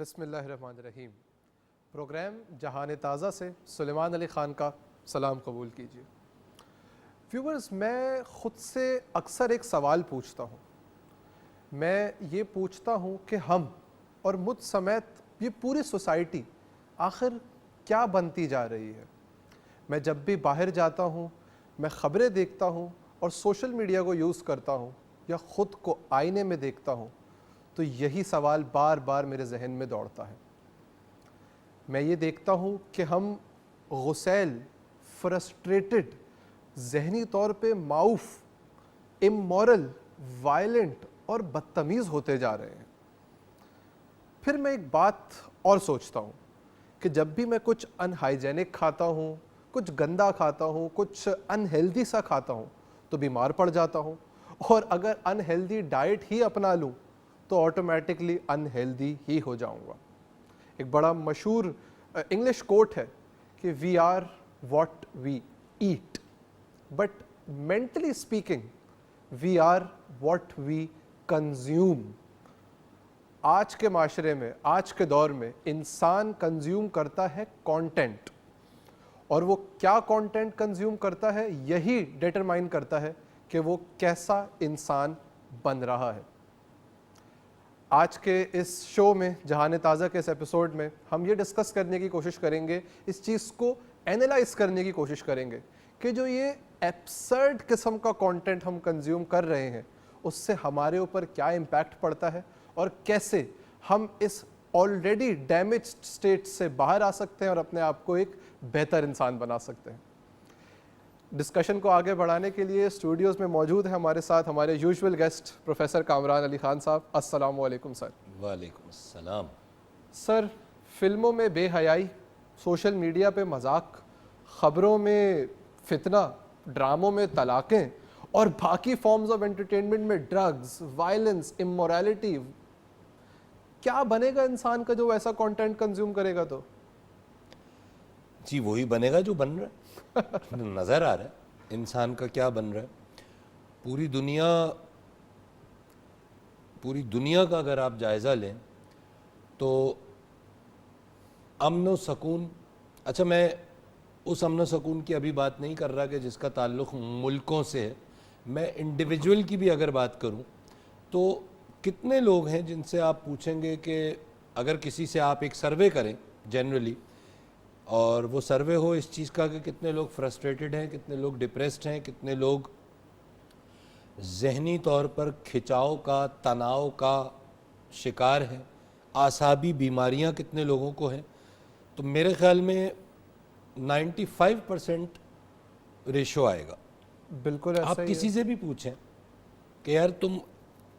بسم اللہ الرحمن الرحیم. پروگرام جہان تازہ سے سلیمان علی خان کا سلام قبول کیجیے. ویورز، میں خود سے اکثر ایک سوال پوچھتا ہوں. میں یہ پوچھتا ہوں کہ ہم اور مجھ سمیت یہ پوری سوسائٹی آخر کیا بنتی جا رہی ہے. میں جب بھی باہر جاتا ہوں، میں خبریں دیکھتا ہوں اور سوشل میڈیا کو یوز کرتا ہوں یا خود کو آئینے میں دیکھتا ہوں تو یہی سوال بار بار میرے ذہن میں دوڑتا ہے. میں یہ دیکھتا ہوں کہ ہم غسیل، فرسٹریٹڈ، ذہنی طور پہ معوف، امورل، وائلنٹ اور بدتمیز ہوتے جا رہے ہیں. پھر میں ایک بات اور سوچتا ہوں کہ جب بھی میں کچھ ان ہائیجینک کھاتا ہوں، کچھ گندا کھاتا ہوں، کچھ ان ہیلدی سا کھاتا ہوں تو بیمار پڑ جاتا ہوں، اور اگر ان ہیلدی ڈائٹ ہی اپنا لوں تو آٹومیٹکلی ان ہیلدی ہی ہو جاؤں گا. ایک بڑا مشہور انگلش کوٹ ہے کہ we are what we eat, but mentally speaking we are what we consume. آج کے معاشرے میں، آج کے دور میں انسان کنزیوم کرتا ہے کانٹینٹ، اور وہ کیا کانٹینٹ کنزیوم کرتا ہے یہی ڈیٹرمائن کرتا ہے کہ وہ کیسا انسان بن رہا ہے. آج کے اس شو میں، جہان تازہ کے اس ایپیسوڈ میں، ہم یہ ڈسکس کرنے کی کوشش کریں گے، اس چیز کو اینالائز کرنے کی کوشش کریں گے کہ جو یہ ایبسرڈ قسم کا کانٹینٹ ہم کنزیوم کر رہے ہیں اس سے ہمارے اوپر کیا امپیکٹ پڑتا ہے اور کیسے ہم اس آلریڈی ڈیمیجڈ اسٹیٹ سے باہر آ سکتے ہیں اور اپنے آپ کو ایک بہتر انسان بنا سکتے ہیں. ڈسکشن کو آگے بڑھانے کے لیے اسٹوڈیوز میں موجود ہیں ہمارے ساتھ ہمارے usual guest professor Kamran Ali Khan صاحب. السلام علیکم سر. وعلیکم السلام. سر، فلموں میں بے حیائی، سوشل میڈیا پہ مذاق، خبروں میں فتنہ، ڈراموں میں طلاقیں اور باقی فارمز آف انٹرٹینمنٹ میں ڈرگز، وائلنس، امورالٹی، کیا بنے گا انسان کا جو ایسا کانٹینٹ کنزیوم کرے گا؟ تو جی وہی بنے گا جو بن رہا ہے. نظر آ رہا ہے انسان کا کیا بن رہا ہے. پوری دنیا کا اگر آپ جائزہ لیں تو امن و سکون، اچھا میں اس امن و سکون کی ابھی بات نہیں کر رہا کہ جس کا تعلق ملکوں سے ہے، میں انڈیویجول کی بھی اگر بات کروں تو کتنے لوگ ہیں جن سے آپ پوچھیں گے کہ اگر کسی سے آپ ایک سروے کریں جنرلی، اور وہ سروے ہو اس چیز کا کہ کتنے لوگ فرسٹریٹڈ ہیں، کتنے لوگ ڈپریسڈ ہیں، کتنے لوگ ذہنی طور پر کھچاؤ کا، تناؤ کا شکار ہیں، اعصابی بیماریاں کتنے لوگوں کو ہیں، تو میرے خیال میں 95% ریشو آئے گا. بالکل ایسا آپ ہی کسی ہے. سے بھی پوچھیں کہ یار تم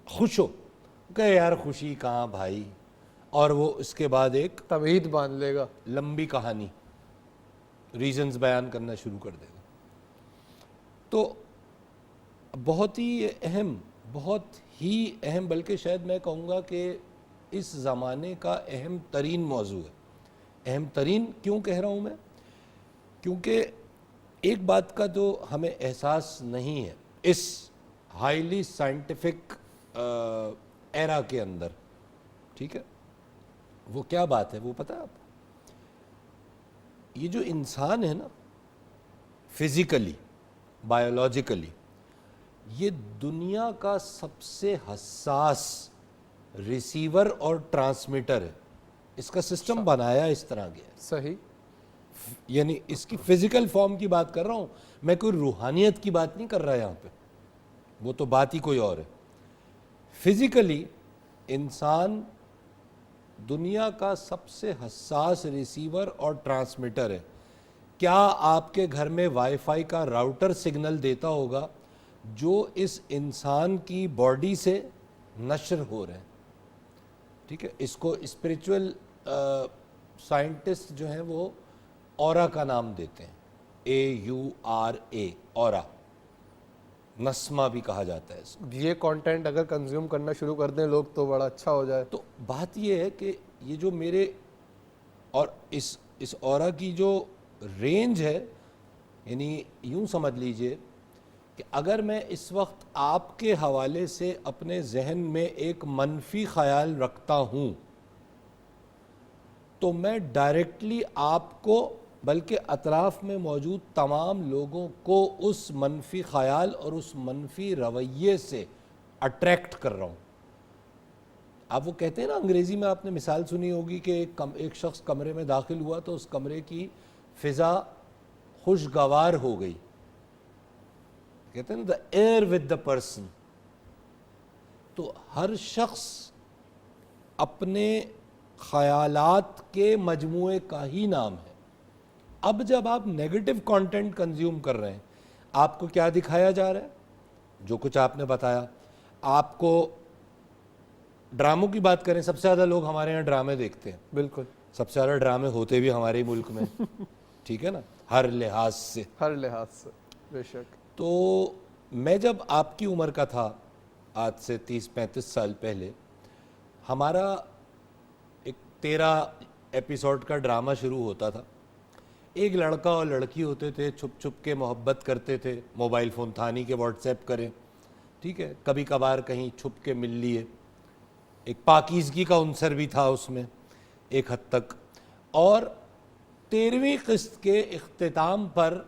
خوش ہو، کہ یار خوشی کہاں بھائی، اور وہ اس کے بعد ایک تمہید باندھ لے گا، لمبی کہانی، ریزنز بیان کرنا شروع کر دے گا. تو بہت ہی اہم بلکہ شاید میں کہوں گا کہ اس زمانے کا اہم ترین موضوع ہے. اہم ترین کیوں کہہ رہا ہوں میں؟ کیونکہ ایک بات کا جو ہمیں احساس نہیں ہے اس ہائیلی سائنٹیفک ایرا کے اندر، ٹھیک ہے، وہ کیا بات ہے وہ پتہ ہے آپ؟ یہ جو انسان ہے نا، فزیکلی، بایولوجیکلی، یہ دنیا کا سب سے حساس ریسیور اور ٹرانسمیٹر ہے. اس کا سسٹم بنایا اس طرح گیا ہے. صحیح. یعنی اس کی فزیکل فارم کی بات کر رہا ہوں میں، کوئی روحانیت کی بات نہیں کر رہا یہاں پہ، وہ تو بات ہی کوئی اور ہے. فزیکلی انسان دنیا کا سب سے حساس ریسیور اور ٹرانسمیٹر ہے. کیا آپ کے گھر میں وائی فائی کا راؤٹر سگنل دیتا ہوگا جو اس انسان کی باڈی سے نشر ہو رہے ہیں؟ ٹھیک ہے، اس کو اسپریچول سائنٹسٹ جو ہیں وہ اورا کا نام دیتے ہیں، AURA، اورا، نسمہ بھی کہا جاتا ہے اس کو. یہ کانٹینٹ اگر کنزیوم کرنا شروع کر دیں لوگ تو بڑا اچھا ہو جائے. تو بات یہ ہے کہ یہ جو میرے اور اس اورا کی جو رینج ہے، یعنی یوں سمجھ لیجئے کہ اگر میں اس وقت آپ کے حوالے سے اپنے ذہن میں ایک منفی خیال رکھتا ہوں تو میں ڈائریکٹلی آپ کو بلکہ اطراف میں موجود تمام لوگوں کو اس منفی خیال اور اس منفی رویے سے اٹریکٹ کر رہا ہوں. آپ وہ کہتے ہیں نا, انگریزی میں آپ نے مثال سنی ہوگی کہ ایک شخص کمرے میں داخل ہوا تو اس کمرے کی فضا خوشگوار ہو گئی. کہتے ہیں نا the air with the person. تو ہر شخص اپنے خیالات کے مجموعے کا ہی نام ہے. اب جب آپ نیگیٹو کانٹینٹ کنزیوم کر رہے ہیں, آپ کو کیا دکھایا جا رہا ہے؟ جو کچھ آپ نے بتایا. آپ کو ڈراموں کی بات کریں, سب سے زیادہ لوگ ہمارے یہاں ڈرامے دیکھتے ہیں. بالکل, سب سے زیادہ ڈرامے ہوتے بھی ہمارے ملک میں, ٹھیک ہے نا, ہر لحاظ سے. ہر لحاظ سے بے شک. تو میں جب آپ کی عمر کا تھا, آج سے 30-35 سال پہلے, ہمارا ایک 13 ایپیسوڈ کا ڈرامہ شروع ہوتا تھا. ایک لڑکا اور لڑکی ہوتے تھے, چھپ چھپ کے محبت کرتے تھے. موبائل فون تھا نہیں کہ واٹس ایپ کریں, ٹھیک ہے, کبھی کبھار کہیں چھپ کے مل لیے. ایک پاکیزگی کا عنصر بھی تھا اس میں ایک حد تک. اور 13ویں قسط کے اختتام پر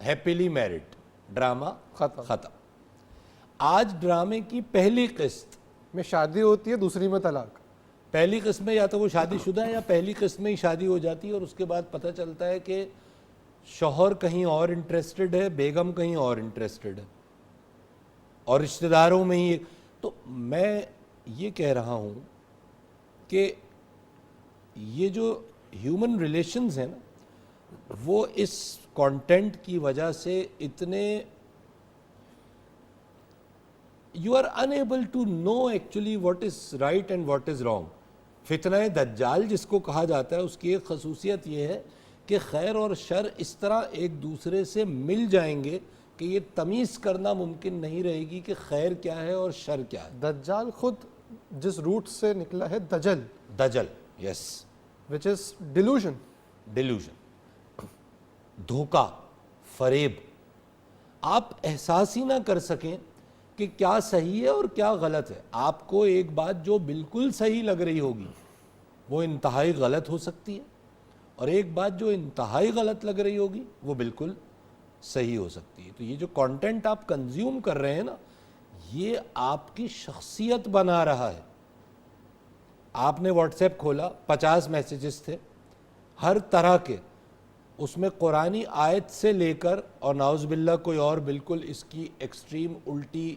ہیپیلی میرڈ ڈرامہ ختم. آج ڈرامے کی پہلی قسط میں شادی ہوتی ہے, دوسری میں طلاق. پہلی قسط میں یا تو وہ شادی شدہ ہے یا پہلی قسط میں ہی شادی ہو جاتی ہے, اور اس کے بعد پتہ چلتا ہے کہ شوہر کہیں اور انٹرسٹڈ ہے, بیگم کہیں اور انٹرسٹڈ ہے, اور رشتہ داروں میں ہی. تو میں یہ کہہ رہا ہوں کہ یہ جو ہیومن ریلیشنز ہیں نا, وہ اس کانٹینٹ کی وجہ سے اتنے you are unable to know actually what is right and what is wrong. فتنہ دجال جس کو کہا جاتا ہے, اس کی ایک خصوصیت یہ ہے کہ خیر اور شر اس طرح ایک دوسرے سے مل جائیں گے کہ یہ تمیز کرنا ممکن نہیں رہے گی کہ خیر کیا ہے اور شر کیا ہے. دجال خود جس روٹ سے نکلا ہے دجل, یس, which is delusion. ڈیلیوژن, دھوکہ, فریب. آپ احساس ہی نہ کر سکیں کہ کیا صحیح ہے اور کیا غلط ہے. آپ کو ایک بات جو بالکل صحیح لگ رہی ہوگی وہ انتہائی غلط ہو سکتی ہے, اور ایک بات جو انتہائی غلط لگ رہی ہوگی وہ بالکل صحیح ہو سکتی ہے. تو یہ جو کانٹینٹ آپ کنزیوم کر رہے ہیں نا, یہ آپ کی شخصیت بنا رہا ہے. آپ نے واٹس ایپ کھولا, 50 میسیجز تھے ہر طرح کے, اس میں قرآنی آیت سے لے کر اور نعوذ باللہ کوئی اور بالکل اس کی ایکسٹریم الٹی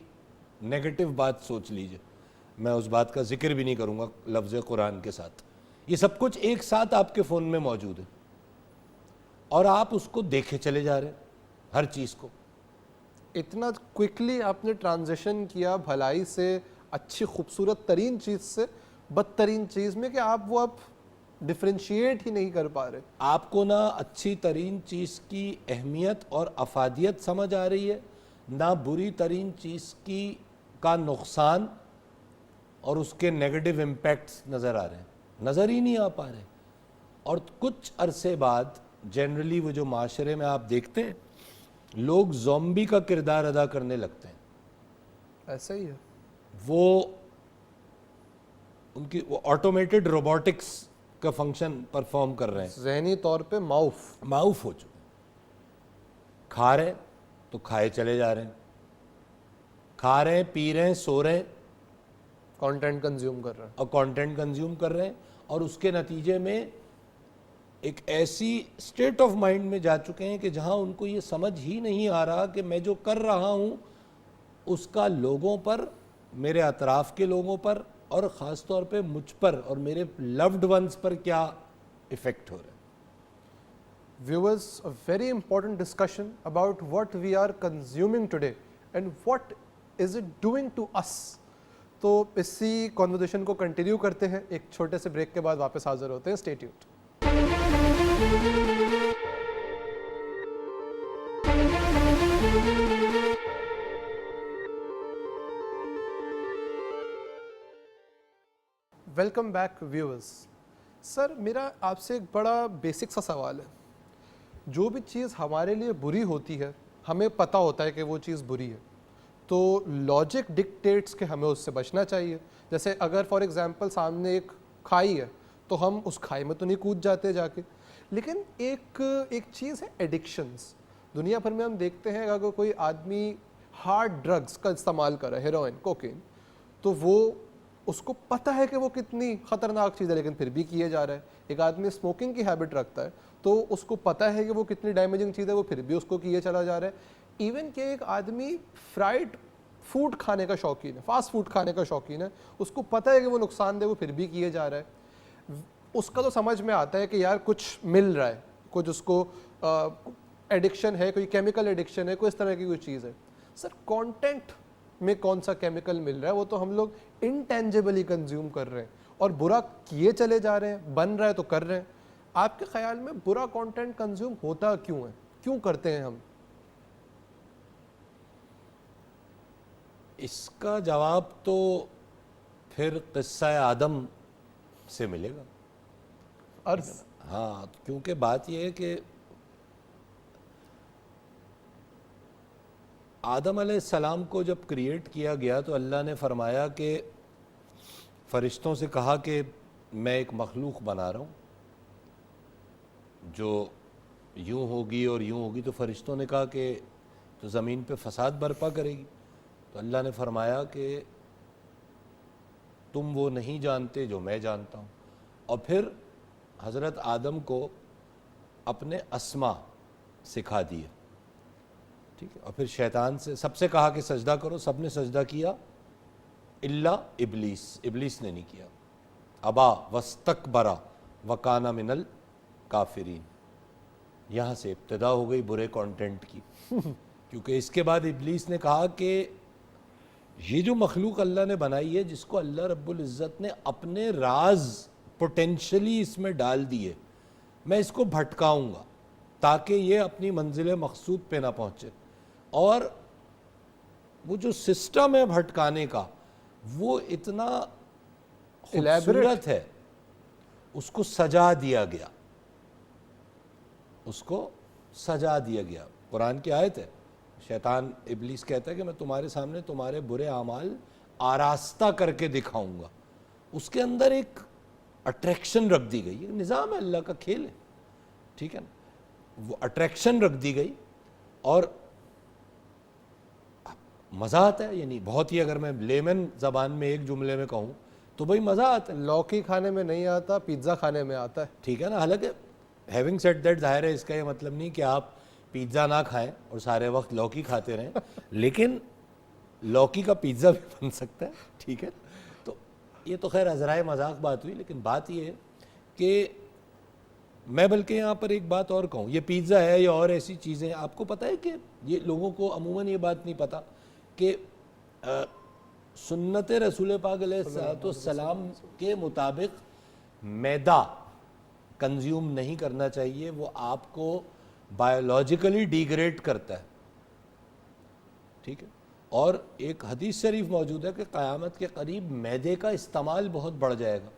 نیگیٹو بات سوچ لیجئے, میں اس بات کا ذکر بھی نہیں کروں گا لفظ قرآن کے ساتھ. یہ سب کچھ ایک ساتھ آپ کے فون میں موجود ہے, اور آپ اس کو دیکھے چلے جا رہے ہیں ہر چیز کو. اتنا کوئکلی آپ نے ٹرانزیشن کیا بھلائی سے, اچھی خوبصورت ترین چیز سے بدترین چیز میں, کہ آپ وہ اب ڈفرینشیٹ ہی نہیں کر پا رہے. آپ کو نہ اچھی ترین چیز کی اہمیت اور افادیت سمجھ آ رہی ہے, نہ بری ترین چیز کی کا نقصان اور اس کے نیگیٹو امپیکٹس نظر آ رہے ہیں, نظر ہی نہیں آ پا رہے. اور کچھ عرصے بعد جنرلی وہ جو معاشرے میں آپ دیکھتے ہیں, لوگ زومبی کا کردار ادا کرنے لگتے ہیں. ایسا ہی ہے. وہ ان کی وہ آٹومیٹڈ روبوٹکس کا فنکشن پرفارم کر رہے ہیں, ذہنی طور پہ معاف ہو چکے. کھا رہے ہیں تو کھائے چلے جا رہے ہیں, کھا رہے ہیں, پی رہے ہیں, سو رہے ہیں, کانٹینٹ کنزیوم کر رہے ہیں, اور کانٹینٹ کنزیوم کر رہے ہیں, اور اس کے نتیجے میں ایک ایسی اسٹیٹ آف مائنڈ میں جا چکے ہیں کہ جہاں ان کو یہ سمجھ ہی نہیں آ رہا کہ میں جو کر رہا ہوں اس کا لوگوں پر, میرے اطراف کے لوگوں پر, اور خاص طور پہ مجھ پر اور میرے لوڈ ونز پر کیا افیکٹ ہو رہا ہے. Viewers, a very important discussion about what we are consuming today and what is it doing to us. تو اسی کنورسیشن کو کنٹینیو کرتے ہیں, ایک چھوٹے سے بریک کے بعد واپس حاضر ہوتے ہیں. Stay tuned. Welcome back viewers. Sir, میرا آپ سے ایک بڑا بیسک سا سوال ہے. جو بھی چیز ہمارے لیے بری ہوتی ہے, ہمیں پتہ ہوتا ہے کہ وہ چیز بری ہے, تو لاجک ڈکٹیٹس کہ ہمیں اس سے بچنا چاہیے. جیسے اگر فار ایگزامپل سامنے ایک کھائی ہے, تو ہم اس کھائی میں تو نہیں کود جاتے جا کے. لیکن ایک چیز ہے ایڈکشنز. دنیا بھر میں ہم دیکھتے ہیں اگر کوئی آدمی ہارڈ ڈرگس کا استعمال کر رہا ہے, ہیروئن, کوکین, تو وہ اس کو پتہ ہے کہ وہ کتنی خطرناک چیز ہے لیکن پھر بھی کیے جا رہا ہے. ایک آدمی اسموکنگ کی ہیبٹ رکھتا ہے تو اس کو پتہ ہے کہ وہ کتنی ڈیمیجنگ چیز ہے, وہ پھر بھی اس کو کیے چلا جا رہا ہے. ایون کہ ایک آدمی فرائڈ فوڈ کھانے کا شوقین ہے, فاسٹ فوڈ کھانے کا شوقین ہے, اس کو پتہ ہے کہ وہ نقصان دہ, وہ پھر بھی کیے جا رہا ہے. اس کا تو سمجھ میں آتا ہے کہ یار کچھ مل رہا ہے, کچھ اس کو ایڈکشن ہے, کوئی کیمیکل ایڈکشن ہے, کوئی اس طرح کی کوئی چیز ہے. سر کانٹینٹ میں کون سا کیمیکل مل رہا ہے وہ تو ہم لوگ انٹینجیبلی کنزیوم کر رہے ہیں اور برا کیے چلے جا رہے ہیں, بن رہا ہے تو کر رہے ہیں. آپ کے خیال میں برا کانٹینٹ کنزیوم ہوتا کیوں ہے, کیوں کرتے ہیں ہم؟ اس کا جواب تو پھر قصہ آدم سے ملے گا. ہاں, کیونکہ بات یہ ہے کہ آدم علیہ السلام کو جب کریٹ کیا گیا تو اللہ نے فرمایا کہ فرشتوں سے کہا کہ میں ایک مخلوق بنا رہا ہوں جو یوں ہوگی اور یوں ہوگی. تو فرشتوں نے کہا کہ تو زمین پہ فساد برپا کرے گی. تو اللہ نے فرمایا کہ تم وہ نہیں جانتے جو میں جانتا ہوں. اور پھر حضرت آدم کو اپنے اسما سکھا دیے, ٹھیک ہے. اور پھر شیطان سے سب سے کہا کہ سجدہ کرو, سب نے سجدہ کیا الا ابلیس, ابلیس نے نہیں کیا. ابا واستکبر وکان من الکافرین. یہاں سے ابتدا ہو گئی برے کانٹینٹ کی, کیونکہ اس کے بعد ابلیس نے کہا کہ یہ جو مخلوق اللہ نے بنائی ہے, جس کو اللہ رب العزت نے اپنے راز پوٹینشلی اس میں ڈال دیے, میں اس کو بھٹکاؤں گا تاکہ یہ اپنی منزل مقصود پہ نہ پہنچے. اور وہ جو سسٹم ہے بھٹکانے کا وہ اتنا خوبصورت ہے, اس کو سجا دیا گیا, اس کو سجا دیا گیا. قرآن کی آیت ہے, شیطان ابلیس کہتا ہے کہ میں تمہارے سامنے تمہارے برے اعمال آراستہ کر کے دکھاؤں گا. اس کے اندر ایک اٹریکشن رکھ دی گئی, نظام ہے, اللہ کا کھیل ہے, ٹھیک ہے نا. وہ اٹریکشن رکھ دی گئی اور مزہ آتا ہے. یعنی بہت ہی, اگر میں لیمن زبان میں ایک جملے میں کہوں تو بھائی مزہ آتا ہے. لوکی کھانے میں نہیں آتا, پیزا کھانے میں آتا ہے, ٹھیک ہے نا. حالانکہ ہیونگ سیڈ دیٹ, ظاہر ہے اس کا یہ مطلب نہیں کہ آپ پیزا نہ کھائیں اور سارے وقت لوکی کھاتے رہیں, لیکن لوکی کا پیزا بھی بن سکتا ہے, ٹھیک ہے. تو یہ تو خیر عذرائے مذاق بات ہوئی, لیکن بات یہ ہے کہ میں بلکہ یہاں پر ایک بات اور کہوں, یہ پیزا ہے یا اور ایسی چیزیں, آپ کو پتہ ہے کہ یہ لوگوں کو عموماً یہ بات نہیں پتہ کہ سنت رسول پاک علیہ السلام کے مطابق میدا کنزیوم نہیں کرنا چاہیے. وہ آپ کو بایولوجیکلی ڈیگریڈ کرتا ہے, ٹھیک ہے. اور ایک حدیث شریف موجود ہے کہ قیامت کے قریب میدے کا استعمال بہت بڑھ جائے گا.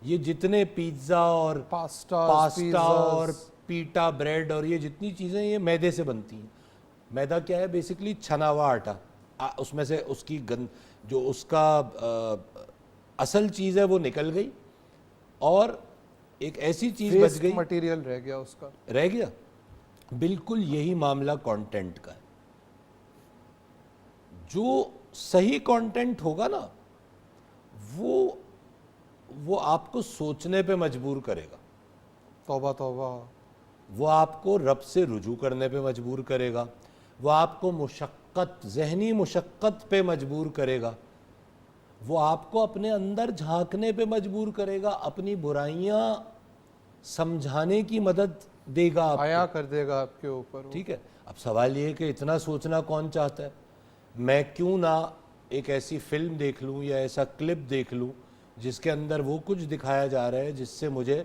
یہ جتنے پیزا اور پاستا اور پیٹا بریڈ اور یہ جتنی چیزیں یہ میدے سے بنتی ہیں. میدا کیا ہے بیسیکلی؟ چھنا ہوا آٹا. اس میں سے اس کی جو اس کا اصل چیز ہے وہ نکل گئی اور ایک ایسی چیز بچ گئی, مٹیریل رہ گیا, اس کا رہ گیا. بالکل یہی معاملہ کانٹینٹ کا ہے. جو صحیح کانٹینٹ ہوگا نا وہ آپ کو سوچنے پہ مجبور کرے گا. توبہ توبہ. وہ آپ کو رب سے رجوع کرنے پہ مجبور کرے گا. وہ آپ کو ذہنی مشقت پہ مجبور کرے گا. وہ آپ کو اپنے اندر جھانکنے پہ مجبور کرے گا, اپنی برائیاں سمجھانے کی مدد دے گا, عیا کر دے گا آپ کے اوپر. ٹھیک ہے. اب سوال یہ ہے کہ اتنا سوچنا کون چاہتا ہے؟ میں کیوں نہ ایک ایسی فلم دیکھ لوں یا ایسا کلپ دیکھ لوں جس کے اندر وہ کچھ دکھایا جا رہا ہے جس سے مجھے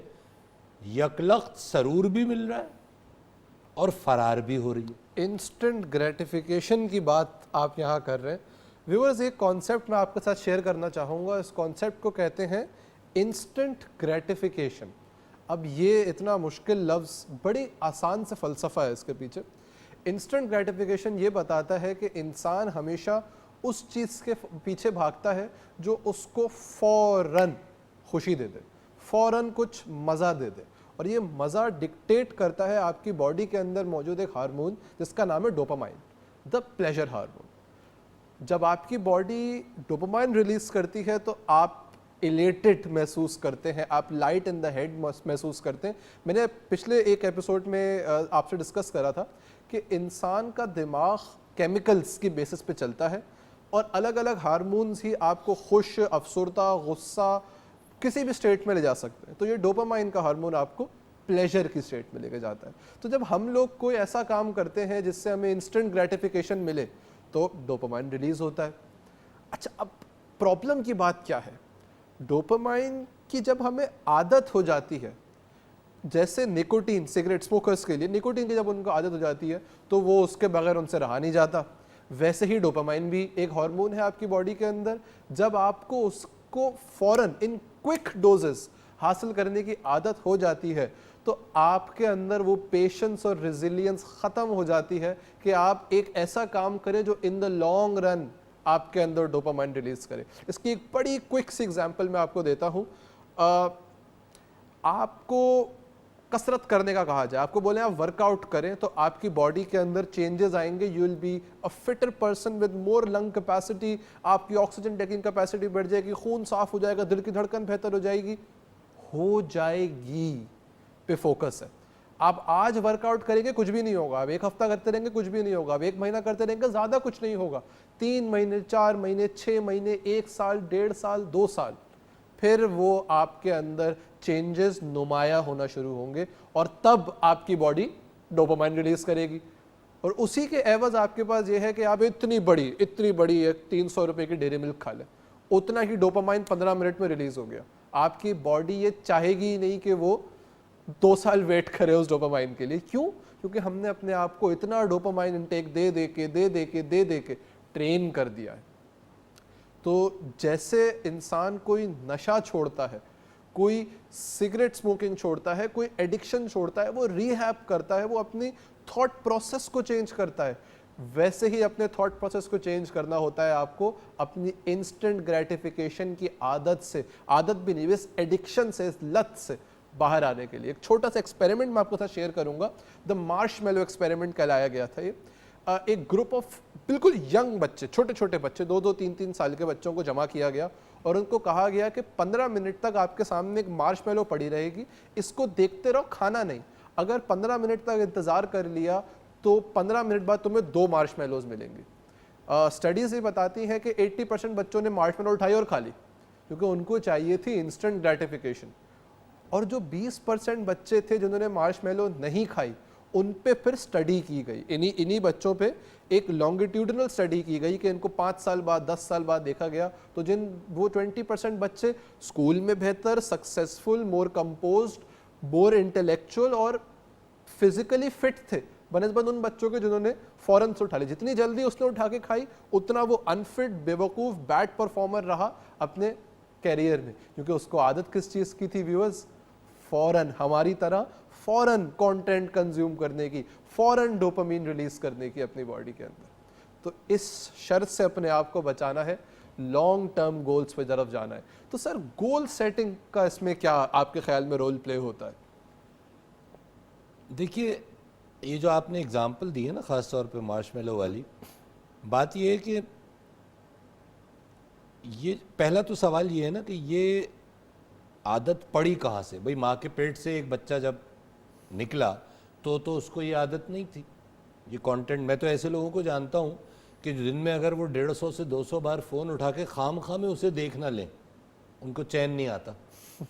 یکلخت سرور بھی مل رہا ہے اور فرار بھی ہو رہی ہے. انسٹنٹ گریٹیفیکیشن کی بات آپ یہاں کر رہے ہیں. ویورز, ایک کانسیپٹ میں آپ کے ساتھ شیئر کرنا چاہوں گا. اس کانسیپٹ کو کہتے ہیں انسٹنٹ گریٹیفیکیشن. اب یہ اتنا مشکل لفظ, بڑی آسان سے فلسفہ ہے اس کے پیچھے. انسٹنٹ گریٹیفیکیشن یہ بتاتا ہے کہ انسان ہمیشہ اس چیز کے پیچھے بھاگتا ہے جو اس کو فوراً خوشی دے دے, فوراً کچھ مزہ دے دے, اور یہ مزہ ڈکٹیٹ کرتا ہے آپ کی باڈی کے اندر موجود ایک ہارمون جس کا نام ہے ڈوپامائن, دا پلیجر ہارمون. جب آپ کی باڈی ڈوپامائن ریلیز کرتی ہے تو آپ ایلیٹڈ محسوس کرتے ہیں, آپ لائٹ ان دا ہیڈ محسوس کرتے ہیں. میں نے پچھلے ایک ایپیسوڈ میں آپ سے ڈسکس کرا تھا کہ انسان کا دماغ کیمیکلز کی بیسس پہ چلتا ہے, اور الگ الگ ہارمونز ہی آپ کو خوش, افسردہ, غصہ کسی بھی اسٹیٹ میں لے جا سکتے ہیں. تو یہ ڈوپامائن کا ہارمون آپ کو پلیجر کی اسٹیٹ میں لے کے جاتا ہے. تو جب ہم لوگ کوئی ایسا کام کرتے ہیں جس سے ہمیں انسٹنٹ گریٹیفیکیشن ملے تو ڈوپامائن ریلیز ہوتا ہے. اچھا, اب پرابلم کی بات کیا ہے؟ ڈوپامائن کی جب ہمیں عادت ہو جاتی ہے, جیسے نکوٹین سگریٹ اسموکرز کے لیے نکوٹین کی جب ان کو عادت ہو جاتی ہے تو وہ اس کے بغیر ان سے رہا نہیں جاتا, ویسے ہی ڈوپامائن بھی ایک ہارمون ہے آپ کی باڈی کے اندر. جب آپ کو اس کو فوراً ان کوئک ڈوزز حاصل کرنے کی عادت ہو جاتی ہے تو آپ کے اندر وہ پیشنس اور ریزیلینس ختم ہو جاتی ہے کہ آپ ایک ایسا کام کریں جو ان دا لانگ رن آپ کے اندر ڈوپامائن ریلیز کرے. اس کی ایک بڑی کوئک سی ایگزامپل میں آپ کو دیتا ہوں. آپ کو کسرت کرنے کا کہا جائے, آپ کو بولیں آپ ورک آؤٹ کریں تو آپ کی باڈی کے اندر چینجز آئیں گے, you will be a fitter person with more lung capacity, آپ کی آکسیجن ٹیکنگ کیپیسٹی بڑھ جائے گی, خون صاف ہو جائے گا, دل کی دھڑکن بہتر ہو جائے گی پہ فوکس ہے. آپ آج ورک آؤٹ کریں گے کچھ بھی نہیں ہوگا, آپ ایک ہفتہ کرتے رہیں گے کچھ بھی نہیں ہوگا, آپ ایک مہینہ کرتے رہیں گے زیادہ کچھ نہیں ہوگا, 3 مہینے 4 مہینے 6 مہینے 1 سال 1.5 سال 2 سال پھر وہ آپ کے اندر چینجز نمایاں ہونا شروع ہوں گے, اور تب آپ کی باڈی ڈوپامائن ریلیز کرے گی. اور اسی کے عوض آپ کے پاس یہ ہے کہ آپ اتنی بڑی 300 روپے کی ڈیری ملک کھا لیں, اتنا ہی ڈوپامائن 15 منٹ میں ریلیز ہو گیا. آپ کی باڈی یہ چاہے گی ہی نہیں کہ وہ 2 سال ویٹ کرے اس ڈوپامائن کے لیے. کیوں؟ کیونکہ ہم نے اپنے آپ کو اتنا ڈوپامائن انٹیک دے کے ٹرین کر دیا ہے. تو جیسے انسان کوئی نشہ چھوڑتا ہے, کوئی سگریٹ اسموکنگ چھوڑتا ہے, کوئی ایڈکشن چھوڑتا ہے, وہ ریہیب کرتا ہے, وہ اپنی تھاٹ پروسیس کو چینج کرتا ہے, ویسے ہی اپنے تھاٹ پروسیس کو چینج کرنا ہوتا ہے آپ کو اپنی انسٹنٹ گریٹیفیکیشن کی عادت سے, عادت بھی نہیں بس ایڈکشن سے, اس لت سے باہر آنے کے لیے. ایک چھوٹا سا ایکسپیریمنٹ میں آپ کو ساتھ شیئر کروں گا, دا مارش میلو ایکسپیریمنٹ کہلایا گیا تھا. یہ ایک گروپ آف بالکل ینگ بچے, چھوٹے چھوٹے بچے 2 3 سال کے بچوں کو جمع کیا گیا اور ان کو کہا گیا کہ 15 منٹ تک آپ کے سامنے ایک مارش میلو پڑی رہے گی, اس کو دیکھتے رہو, کھانا نہیں. اگر 15 منٹ تک انتظار کر لیا تو 15 منٹ بعد تمہیں 2 مارش میلوز ملیں گے. اسٹڈیز یہ بتاتی ہیں کہ 80% بچوں نے مارش میلو اٹھائی اور کھا لی کیونکہ ان کو چاہیے تھی انسٹنٹ گریٹیفیکیشن. اور جو 20% بچے تھے جنہوں نے مارش میلو نہیں کھائی ان پہ پھر اسٹڈی کی گئی, انہی بچوں پہ ایک لانگیٹیوڈنل اسٹڈی کی گئی کہ ان کو 5 سال بعد 10 سال بعد دیکھا گیا تو وہ 20% بچے اسکول میں بہتر, سکسیسفل, مور کمپوزڈ, مور انٹلیکچوئل اور فزیکلی فٹ تھے بنسبت ان بچوں کے جنہوں نے فوراً سے اٹھا لی. جتنی جلدی اس نے اٹھا کے کھائی اتنا وہ انفٹ, بیوقوف, بیڈ پرفارمر رہا اپنے کیریئر میں, کیونکہ اس کو عادت کس چیز کی تھی ویورز؟ فوراً, ہماری طرح فوراً کنٹینٹ کنزیوم کرنے کی, فوراً ڈوپامین ریلیز کرنے کی اپنی باڈی کے اندر. تو اس شرط سے اپنے آپ کو بچانا ہے, لانگ ٹرم گولز پہ طرف جانا ہے. تو سر گول سیٹنگ کا اس میں کیا آپ کے خیال میں رول پلے ہوتا ہے؟ دیکھیے, یہ جو آپ نے اگزامپل دی ہے نا خاص طور پہ مارش میلو والی, بات یہ ہے کہ یہ پہلا تو سوال یہ ہے نا کہ یہ عادت پڑی کہاں سے؟ بھئی ماں کے پیٹ سے ایک بچہ جب نکلا تو اس کو یہ عادت نہیں تھی یہ کانٹینٹ. میں تو ایسے لوگوں کو جانتا ہوں کہ دن میں اگر وہ 150 سے 200 بار فون اٹھا کے خام میں اسے دیکھ نہ لیں, ان کو چین نہیں آتا,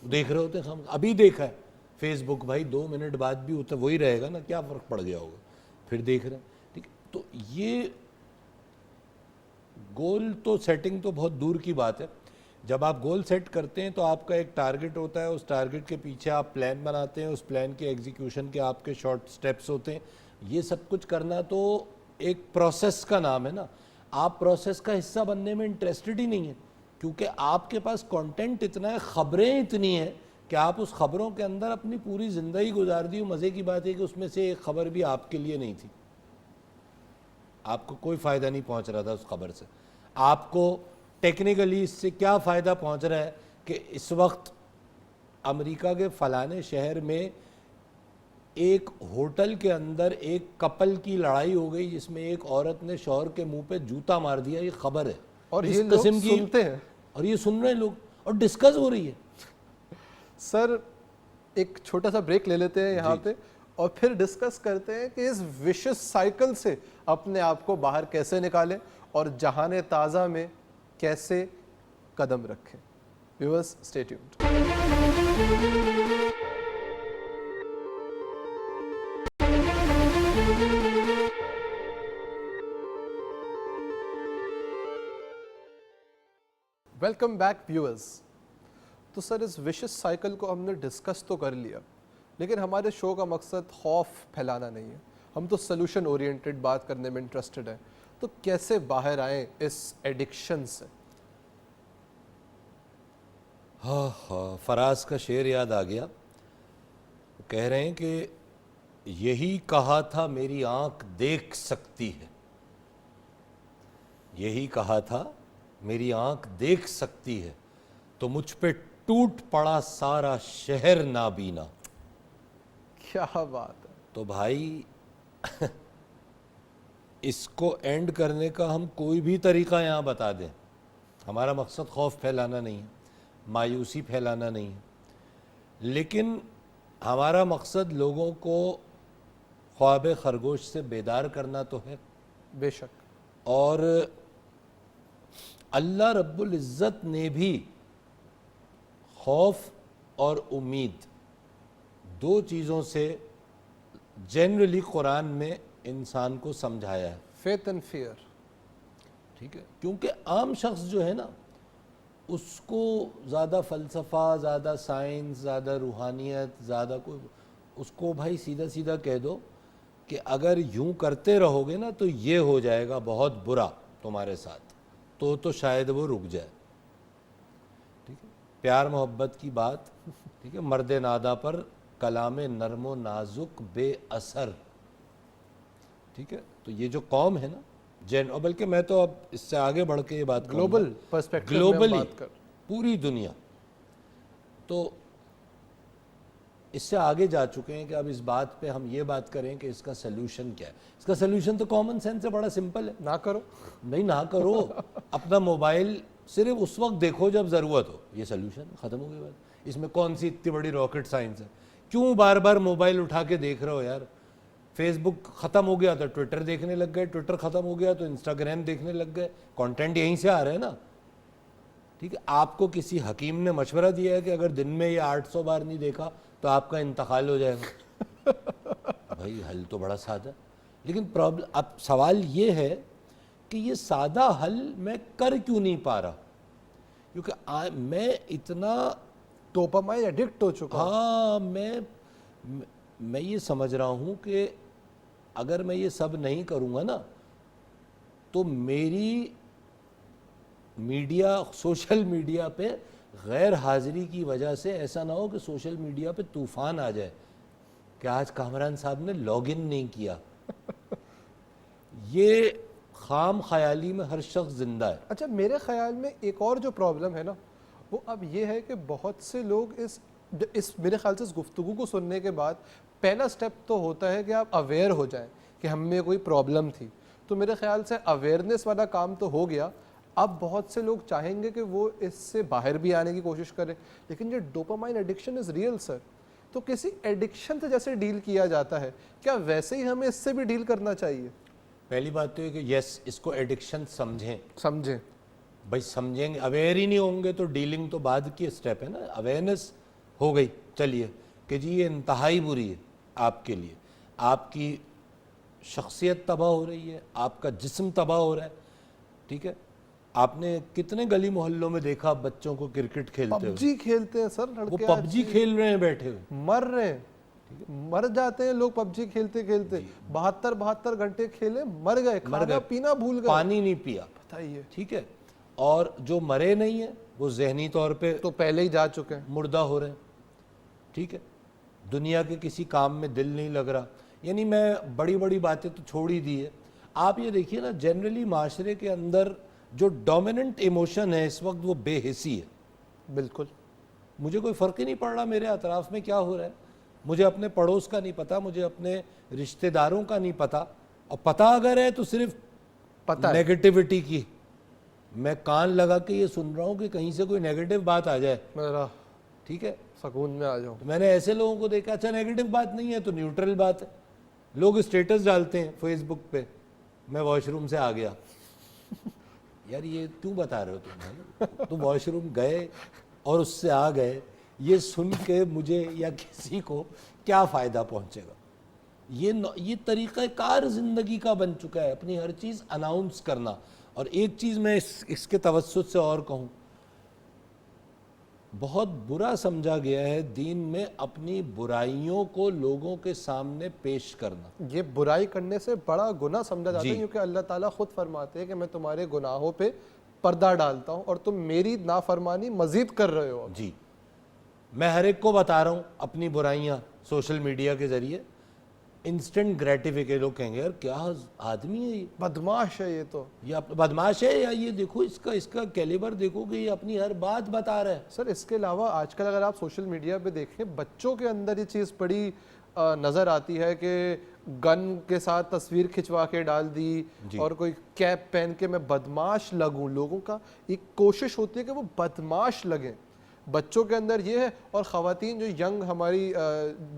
دیکھ رہے ہوتے خام. ابھی دیکھا ہے فیس بک, بھائی 2 منٹ بعد بھی وہی رہے گا نا, کیا فرق پڑ گیا ہوگا, پھر دیکھ رہے ہیں. ٹھیک, تو یہ گول تو سیٹنگ تو بہت دور کی بات ہے. جب آپ گول سیٹ کرتے ہیں تو آپ کا ایک ٹارگٹ ہوتا ہے, اس ٹارگٹ کے پیچھے آپ پلان بناتے ہیں, اس پلان کے ایگزیکیوشن کے آپ کے شارٹ سٹیپس ہوتے ہیں. یہ سب کچھ کرنا تو ایک پروسیس کا نام ہے نا. آپ پروسیس کا حصہ بننے میں انٹرسٹڈ ہی نہیں ہے کیونکہ آپ کے پاس کانٹینٹ اتنا ہے, خبریں اتنی ہیں کہ آپ اس خبروں کے اندر اپنی پوری زندگی گزار دی. مزے کی بات ہے کہ اس میں سے ایک خبر بھی آپ کے لیے نہیں تھی, آپ کو کوئی فائدہ نہیں پہنچ رہا تھا اس خبر سے. آپ کو ٹیکنیکلی اس سے کیا فائدہ پہنچ رہا ہے کہ اس وقت امریکہ کے فلانے شہر میں ایک ہوٹل کے اندر ایک کپل کی لڑائی ہو گئی جس میں ایک عورت نے شوہر کے منہ پہ جوتا مار دیا, یہ خبر ہے, اور اس یہ لوگ قسم کی, سنتے ہیں, اور یہ سن رہے ہیں لوگ, اور ڈسکس ہو رہی ہے. سر ایک چھوٹا سا بریک لے لیتے ہیں یہاں پہ, اور پھر ڈسکس کرتے ہیں کہ اس وشس سائیکل سے اپنے آپ کو باہر کیسے نکالیں اور جہان تازہ میں کیسے قدم رکھیں. Viewers stay tuned. Welcome back viewers. تو سر اس وشس سائیکل کو ہم نے ڈسکس تو کر لیا, لیکن ہمارے شو کا مقصد خوف پھیلانا نہیں ہے, ہم تو سلوشن اورینٹڈ بات کرنے میں انٹرسٹڈ ہیں. تو کیسے باہر آئیں اس ایڈکشن سے؟ ہاں, فراز کا شعر یاد آ گیا. کہہ رہے ہیں کہ یہی کہا تھا میری آنکھ دیکھ سکتی ہے, یہی کہا تھا میری آنکھ دیکھ سکتی ہے, تو مجھ پہ ٹوٹ پڑا سارا شہر نابینا. کیا بات ہے. تو بھائی اس کو اینڈ کرنے کا ہم کوئی بھی طریقہ یہاں بتا دیں, ہمارا مقصد خوف پھیلانا نہیں ہے, مایوسی پھیلانا نہیں ہے, لیکن ہمارا مقصد لوگوں کو خواب خرگوش سے بیدار کرنا تو ہے. بے شک. اور اللہ رب العزت نے بھی خوف اور امید دو چیزوں سے جنرلی قرآن میں انسان کو سمجھایا ہے. Faith and fear. ٹھیک ہے, کیونکہ عام شخص جو ہے نا, اس کو زیادہ فلسفہ, زیادہ سائنس, زیادہ روحانیت, زیادہ کوئی, اس کو بھائی سیدھا سیدھا کہہ دو کہ اگر یوں کرتے رہو گے نا تو یہ ہو جائے گا بہت برا تمہارے ساتھ, تو شاید وہ رک جائے. ٹھیک ہے, پیار محبت کی بات, ٹھیک ہے, مرد نادا پر کلام نرم و نازک بے اثر. ٹھیک ہے, تو یہ جو قوم ہے نا اور بلکہ میں تو اب اس سے آگے بڑھ کے یہ بات کروں گا, گلوبل پرسپیکٹو میں گلوبلی بات کر, پوری دنیا, تو اس سے آگے جا چکے ہیں کہ اب اس بات پہ ہم یہ بات کریں کہ اس کا سلوشن کیا ہے. اس کا سلوشن تو کامن سینس سے بڑا سمپل ہے. نہ کرو. نہیں, نہ کرو, اپنا موبائل صرف اس وقت دیکھو جب ضرورت ہو, یہ سلوشن ختم ہو گئی بات. اس میں کون سی اتنی بڑی راکٹ سائنس ہے؟ کیوں بار بار موبائل اٹھا کے دیکھ رہے ہو یار؟ فیس بک ختم ہو گیا تو ٹویٹر دیکھنے لگ گئے, ٹویٹر ختم ہو گیا تو انسٹاگرام دیکھنے لگ گئے, کانٹینٹ یہیں سے آ رہے ہیں نا. ٹھیک ہے, آپ کو کسی حکیم نے مشورہ دیا ہے کہ اگر دن میں یہ 800 بار نہیں دیکھا تو آپ کا انتقال ہو جائے گا؟ بھائی حل تو بڑا سادہ, لیکن پرابلم, اب سوال یہ ہے کہ یہ سادہ حل میں کر کیوں نہیں پا رہا؟ کیونکہ میں اتنا ڈوپامائن ایڈکٹ ہو چکا ہوں. ہاں, میں یہ سمجھ رہا ہوں کہ اگر میں یہ سب نہیں کروں گا نا تو میری میڈیا, سوشل میڈیا پہ غیر حاضری کی وجہ سے ایسا نہ ہو کہ سوشل میڈیا پہ طوفان آ جائے کہ آج کامران صاحب نے لاگ ان نہیں کیا. یہ خام خیالی میں ہر شخص زندہ ہے. اچھا, میرے خیال میں ایک اور جو پرابلم ہے نا وہ اب یہ ہے کہ بہت سے لوگ اس میرے خیال سے اس گفتگو کو سننے کے بعد پہلا سٹیپ تو ہوتا ہے کہ آپ اویئر ہو جائیں کہ ہم میں کوئی پرابلم تھی. تو میرے خیال سے اویئرنیس والا کام تو ہو گیا. اب بہت سے لوگ چاہیں گے کہ وہ اس سے باہر بھی آنے کی کوشش کریں, لیکن یہ ڈوپامائن ایڈکشن از ریئل سر. تو کسی ایڈکشن سے جیسے ڈیل کیا جاتا ہے, کیا ویسے ہی ہمیں اس سے بھی ڈیل کرنا چاہیے؟ پہلی بات تو یہ کہ یس, اس کو ایڈکشن سمجھیں. بھائی سمجھیں گے, اویئر ہی نہیں ہوں گے تو ڈیلنگ تو بعد کی اسٹیپ ہے نا. اویئرنیس ہو گئی, چلیے کہ جی یہ انتہائی بری ہے آپ کے لیے, آپ کی شخصیت تباہ ہو رہی ہے, آپ کا جسم تباہ ہو رہا ہے. ٹھیک ہے, آپ نے کتنے گلی محلوں میں دیکھا بچوں کو کرکٹ کھیلتے ہوئے, پب جی کھیلتے ہیں سر لڑکے, وہ پب جی کھیل رہے ہیں بیٹھے ہوئے, مر رہے ہیں, مر جاتے ہیں لوگ پب جی کھیلتے کھیلتے. 72 گھنٹے کھیلے, مر گئے, کھانا پینا بھول گئے, پانی نہیں پیا. بتائیے. ٹھیک ہے, اور جو مرے نہیں ہیں وہ ذہنی طور پہ تو پہلے ہی جا چکے ہیں, مردہ ہو رہے ہیں. ٹھیک ہے, دنیا کے کسی کام میں دل نہیں لگ رہا. یعنی میں بڑی بڑی باتیں تو چھوڑ ہی دی ہے. آپ یہ دیکھیے نا, جنرلی معاشرے کے اندر جو ڈومیننٹ ایموشن ہے اس وقت وہ بے حسی ہے. بالکل. مجھے کوئی فرق ہی نہیں پڑ رہا میرے اطراف میں کیا ہو رہا ہے. مجھے اپنے پڑوس کا نہیں پتا, مجھے اپنے رشتہ داروں کا نہیں پتا, اور پتہ اگر ہے تو صرف پتہ ہے نیگیٹیوٹی کی. میں کان لگا کے یہ سن رہا ہوں کہ کہیں سے کوئی نیگیٹو بات آ جائے, میرا ٹھیک ہے, سکون میں آ جاؤں. تو میں نے ایسے لوگوں کو دیکھا, اچھا نیگیٹو بات نہیں ہے تو نیوٹرل بات ہے. لوگ اسٹیٹس ڈالتے ہیں فیس بک پہ, میں واش روم سے آ گیا. یار یہ کیوں بتا رہے ہو تم واش روم گئے اور اس سے آ گئے, یہ سن کے مجھے یا کسی کو کیا فائدہ پہنچے گا؟ یہ طریقہ کار زندگی کا بن چکا ہے, اپنی ہر چیز اناؤنس کرنا. اور ایک چیز میں اس کے توسط سے اور کہوں, بہت برا سمجھا گیا ہے دین میں اپنی برائیوں کو لوگوں کے سامنے پیش کرنا. یہ برائی کرنے سے بڑا گناہ سمجھا جاتا ہے, جی. کیونکہ اللہ تعالیٰ خود فرماتے ہیں کہ میں تمہارے گناہوں پہ پردہ ڈالتا ہوں اور تم میری نافرمانی مزید کر رہے ہو. جی, میں ہر ایک کو بتا رہا ہوں اپنی برائیاں سوشل میڈیا کے ذریعے. انسٹنٹ گریٹیفیکیشن, لوگ کہیں گے یار کیا آدمی ہے یہ, بدماش ہے یہ تو, یا بدماش ہے, یا یہ دیکھو اس کا کیلیبر دیکھو کہ یہ اپنی ہر بات بتا رہا ہے. سر اس کے علاوہ آج کل اگر آپ سوشل میڈیا پہ دیکھیں, بچوں کے اندر یہ چیز بڑی نظر آتی ہے کہ گن کے ساتھ تصویر کھنچوا کے ڈال دی, اور کوئی کیپ پہن کے میں بدماش لگوں. لوگوں کا ایک کوشش ہوتی ہے کہ وہ بدماش لگیں, بچوں کے اندر یہ ہے. اور خواتین جو ینگ ہماری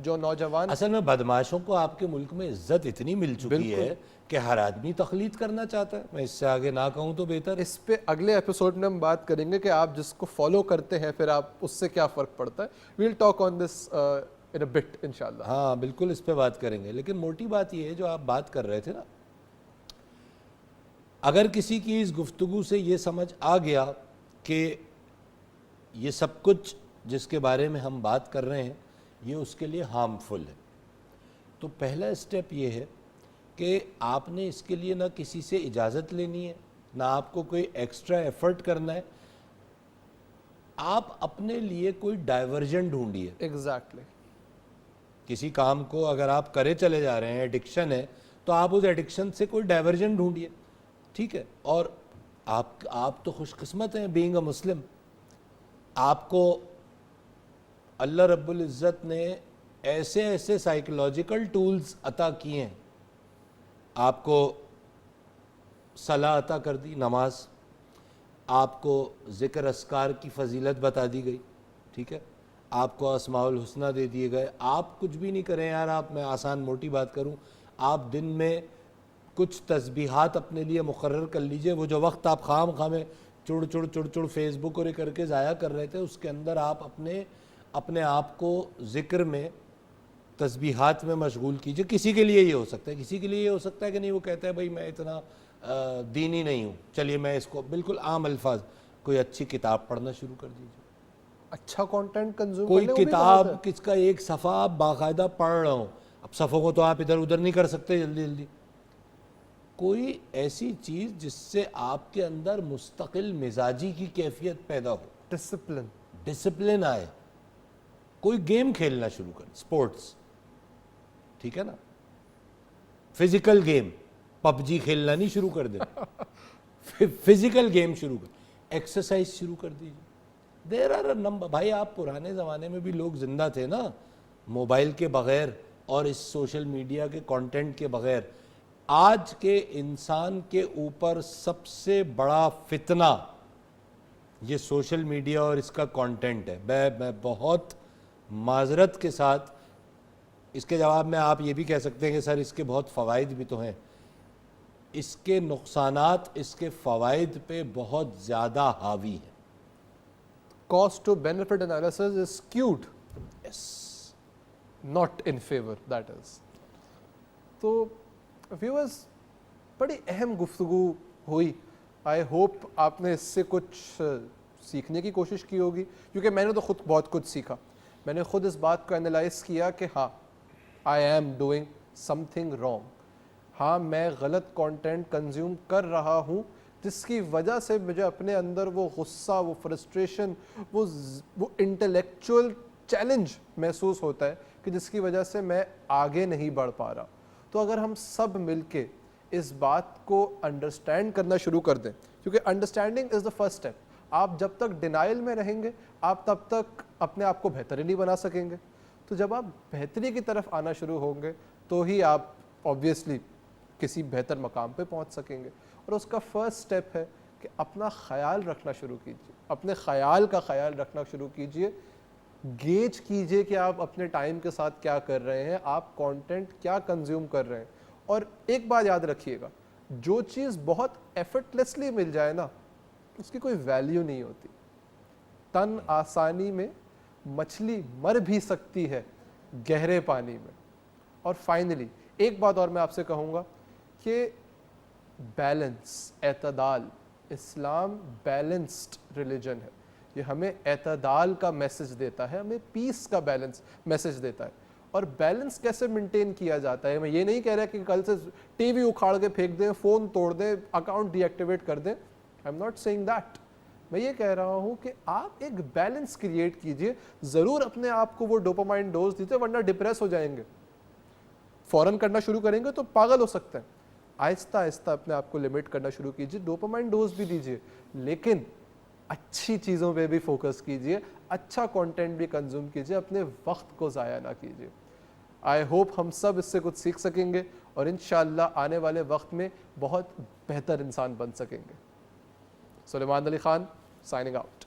جو نوجوان, اصل میں بدماشوں کو آپ کے ملک میں عزت اتنی مل چکی ہے کہ ہر آدمی تقلید کرنا چاہتا ہے. میں اس سے آگے نہ کہوں تو بہتر. اس پہ اگلے ایپیسوڈ میں ہم بات کریں گے کہ آپ جس کو فالو کرتے ہیں پھر آپ اس سے کیا فرق پڑتا ہے. We'll talk on this in a but انشاءاللہ. ہاں بالکل اس پہ بات کریں گے, لیکن موٹی بات یہ ہے جو آپ بات کر رہے تھے نا, اگر کسی کی اس گفتگو سے یہ سمجھ آ گیا کہ یہ سب کچھ جس کے بارے میں ہم بات کر رہے ہیں یہ اس کے لیے ہارمفل ہے, تو پہلا اسٹیپ یہ ہے کہ آپ نے اس کے لیے نہ کسی سے اجازت لینی ہے, نہ آپ کو کوئی ایکسٹرا ایفرٹ کرنا ہے. آپ اپنے لیے کوئی ڈائیورژن ڈھونڈیے. ایگزیکٹلی. کسی کام کو اگر آپ کرے چلے جا رہے ہیں, ایڈکشن ہے, تو آپ اس ایڈکشن سے کوئی ڈائیورژن ڈھونڈیے, ٹھیک ہے. اور آپ تو خوش قسمت ہیں بینگ اے مسلم, آپ کو اللہ رب العزت نے ایسے سائیکولوجیکل ٹولز عطا کیے ہیں. آپ کو صلاح عطا کر دی, نماز, آپ کو ذکر اذکار کی فضیلت بتا دی گئی, ٹھیک ہے, آپ کو اسماء الحسنہ دے دیے گئے. آپ کچھ بھی نہیں کریں یار, آپ, میں آسان موٹی بات کروں, آپ دن میں کچھ تسبیحات اپنے لیے مقرر کر لیجئے. وہ جو وقت آپ خام میں چڑ فیس بک اور کر کے ضائع کر رہے تھے, اس کے اندر آپ اپنے آپ کو ذکر میں, تسبیحات میں مشغول کیجئے. کسی کے لیے یہ ہو سکتا ہے, کسی کے لیے یہ ہو سکتا ہے کہ نہیں, وہ کہتا ہے بھائی میں اتنا دینی نہیں ہوں, چلیے میں اس کو بالکل عام الفاظ, کوئی اچھی کتاب پڑھنا شروع کر دیجئے. اچھا کانٹینٹ کنزیوم کوئی کتاب کس کا ایک صفحہ آپ باقاعدہ پڑھ رہا ہوں, اب صفحوں کو تو آپ ادھر ادھر نہیں کر سکتے جلدی, کوئی ایسی چیز جس سے آپ کے اندر مستقل مزاجی کی کیفیت پیدا ہو, ڈسپلن آئے. کوئی گیم کھیلنا شروع کر, سپورٹس, ٹھیک ہے نا, فزیکل گیم, پب جی کھیلنا نہیں شروع کر دیں, فزیکل گیم شروع کر, ایکسرسائز شروع کر دیجیے. There are a number. بھائی آپ پرانے زمانے میں بھی لوگ زندہ تھے نا, موبائل کے بغیر اور اس سوشل میڈیا کے کانٹینٹ کے بغیر. آج کے انسان کے اوپر سب سے بڑا فتنہ یہ سوشل میڈیا اور اس کا کانٹینٹ ہے. میں بہت معذرت کے ساتھ اس کے جواب میں آپ یہ بھی کہہ سکتے ہیں کہ سر اس کے بہت فوائد بھی تو ہیں, اس کے نقصانات اس کے فوائد پہ بہت زیادہ حاوی ہیں. cost to benefit analysis is skewed, Yes. not in favor, that is. تو ویورز بڑی اہم گفتگو ہوئی. آئی ہوپ آپ نے اس سے کچھ سیکھنے کی کوشش کی ہوگی, کیونکہ میں نے تو خود بہت کچھ سیکھا. میں نے خود اس بات کو انالائز کیا کہ ہاں I am doing some thing wrong, ہاں میں غلط کانٹینٹ کنزیوم کر رہا ہوں, جس کی وجہ سے مجھے اپنے اندر وہ غصہ, وہ فرسٹریشن, وہ انٹلیکچوئل چیلنج محسوس ہوتا ہے کہ جس کی وجہ سے میں آگے نہیں بڑھ پا رہا. تو اگر ہم سب مل کے اس بات کو انڈرسٹینڈ کرنا شروع کر دیں, کیونکہ understanding is the first step. آپ جب تک ڈینائل میں رہیں گے آپ تب تک اپنے آپ کو بہتر ہی نہیں بنا سکیں گے. تو جب آپ بہتری کی طرف آنا شروع ہوں گے تو ہی آپ آبویسلی کسی بہتر مقام پہ پہنچ سکیں گے. اور اس کا فرسٹ سٹیپ ہے کہ اپنا خیال رکھنا شروع کیجیے, اپنے خیال کا خیال رکھنا شروع کیجیے. گیج کیجیے کہ آپ اپنے ٹائم کے ساتھ کیا کر رہے ہیں, آپ کانٹینٹ کیا کنزیوم کر رہے ہیں. اور ایک بات یاد رکھیے گا, جو چیز بہت ایفرٹلیسلی مل جائے نا اس کی کوئی ویلیو نہیں ہوتی. تن آسانی میں مچھلی مر بھی سکتی ہے گہرے پانی میں. اور فائنلی ایک بات اور میں آپ سے کہوں گا کہ بیلنس, اعتدال, اسلام بیلنسڈ ریلیجن ہے. یہ ہمیں اعتدال کا میسج دیتا ہے, ہمیں پیس کا بیلنس میسج دیتا ہے. اور بیلنس کیسے مینٹین کیا جاتا ہے, میں یہ نہیں کہہ رہا کہ کل سے ٹی وی اکھاڑ کے پھینک دیں, فون توڑ دیں, اکاؤنٹ ڈی ایکٹیویٹ کر دیں. I am not seeing that. میں یہ کہہ رہا ہوں کہ آپ ایک بیلنس کریٹ کیجئے. ضرور اپنے آپ کو وہ ڈوپامائن ڈوز دیتے ورنہ ڈپریس ہو جائیں گے. فوراً کرنا شروع کریں گے تو پاگل ہو سکتے ہیں. آہستہ آہستہ اپنے آپ کو لمٹ کرنا شروع کیجیے. ڈوپامائن ڈوز بھی دیجیے لیکن اچھی چیزوں پہ بھی فوکس کیجیے, اچھا کنٹینٹ بھی کنزیوم کیجیے, اپنے وقت کو ضائع نہ کیجیے. آئی ہوپ ہم سب اس سے کچھ سیکھ سکیں گے اور انشاءاللہ آنے والے وقت میں بہت بہتر انسان بن سکیں گے. سلیمان علی خان سائننگ آؤٹ.